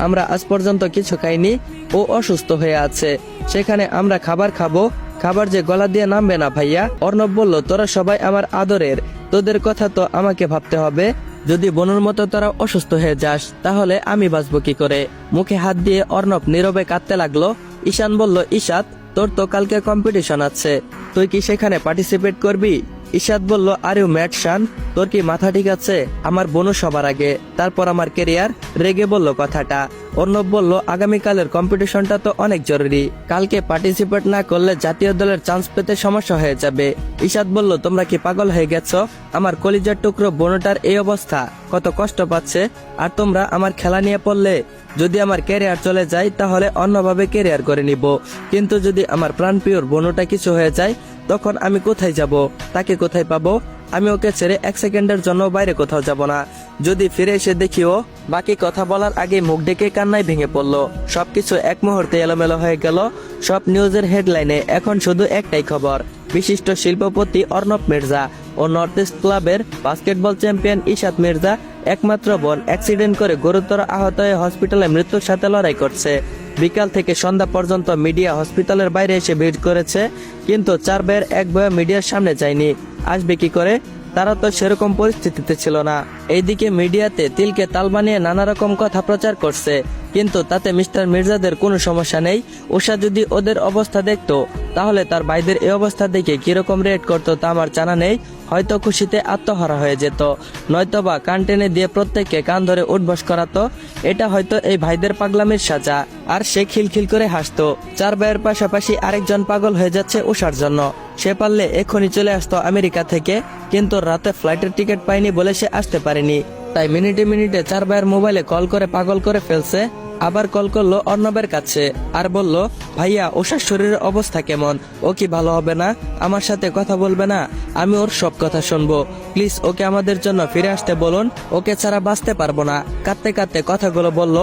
আমরা আজ পর্যন্ত কিছু খাইনি, ও অসুস্থ হয়ে আছে, সেখানে আমরা খাবার খাবো, খাবার যে গলা দিয়ে নামবে না ভাইয়া। অর্ণব বলল, তোরা সবাই আমার আদরের, তোদের কথা তো আমাকে ভাবতে হবে। যদি বোনের মতো তোরা অসুস্থ হয়ে যাস তাহলে আমি বাঁচবো কি করে? মুখে হাত দিয়ে অর্ণব নীরবে কাঁদতে লাগলো। ঈশান বলল, ঈশাত, তোর তো কালকে কম্পিটিশন আছে, তুই কি সেখানে পার্টিসিপেট করবি? ঈশাত বলল, আর ইউ ম্যাড শান, তোর কি মাথা ঠিক আছে? আমার বোনও সবার আগে, তারপর আমার ক্যারিয়ার। রেগে বলল কথাটা। অর্ণব বলল, আগামীকালের কম্পিটিশনটা তো অনেক জরুরি, কালকে পার্টিসিপেট না করলে জাতীয় দলের চান্স পেতে সমস্যা হয়ে যাবে। ঈশাত বলল, তোমরা কি পাগল হয়ে গেছো? আমার কলিজার টুকরো বোনটার এই অবস্থা, কত কষ্ট পাচ্ছে, আর তোমরা আমার খেলা নিয়ে পড়লে। যদি আমার ক্যারিয়ার চলে যায় তাহলে অন্যভাবে ক্যারিয়ার করে নিব, কিন্তু যদি আমার প্রাণপ্রিয় বোনটা কিছু হয়ে যায় তখন আমি কোথায় যাব? তাকে কোথায় পাবো? আমি ওকে ছেড়ে এক সেকেন্ডের জন্য বাইরে কোথাও যাব না। যদি ফিরে এসে দেখিও। বাকি কথা বলার আগে মুখ ডেকে কান্নায় ভেঙে পড়লো। সবকিছু এক মুহূর্তে এলোমেলো হয়ে গেল। সব নিউজের হেডলাইনে এখন শুধু একটাই খবর, বিশিষ্ট শিল্পপতি অর্ণব মির্জা ও নর্থ ইস্ট ক্লাবের বাস্কেটবল চ্যাম্পিয়ন ঈশাত মির্জা একমাত্র বোন অ্যাক্সিডেন্ট করে গুরুতর আহত হয়ে হসপিটালে মৃত্যুর সাথে লড়াই করছে। বিকাল থেকে সন্ধ্যা পর্যন্ত মিডিয়া হসপিটালের বাইরে এসে ভিড় করেছে, কিন্তু চার ভাইয়ের এক ভাইও মিডিয়ার সামনে যায়নি। আসবে কি করে? তারা তো সেরকম পরিস্থিতিতে ছিল না। এইদিকে মিডিয়াতে তিলকে তাল বানিয়ে নানা রকম কথা প্রচার করছে, কিন্তু তাতে মিস্টার মির্জাদের কোনো সমস্যা নেই। উষা যদি ওদের অবস্থা দেখতো তাহলে তার ভাইদের এই অবস্থা দেখে কিরকম রিয়েক্ট করতো তা আমার জানা নেই। হয়তো খুশিতে আত্মহারা হয়ে যেত, নয়তোবা কান টেনে দিয়ে প্রত্যেককে কান ধরে উঠবস করাতো। এটা হয়তো এই ভাইদের পাগলামির সাজা। আর সে খিলখিল করে হাসতো। চার ভাইয়ের পাশাপাশি আরেকজন পাগল হয়ে যাচ্ছে উষার জন্য। সে পারলে এখনই চলে আসতো আমেরিকা থেকে, কিন্তু রাতে ফ্লাইটের টিকিট পায়নি বলে সে আসতে পারেনি। তাই মিনিটে মিনিটে চার ভাইয়ের মোবাইলে কল করে পাগল করে ফেলছে। আবার কল করলো অর্ণবের কাছে আর বলল, ভাইয়া, উষার শরীরের অবস্থা কেমন? ও কি ভালো হবে না? আমার সাথে কথা বলবে না? আমি ওর সব কথা শুনবো, প্লিজ ওকে আমাদের জন্য ফিরে আসতে বলুন, ওকে ছাড়া বাঁচতে পারবো না। কাঁদতে কাঁদতে কথাগুলো বলল।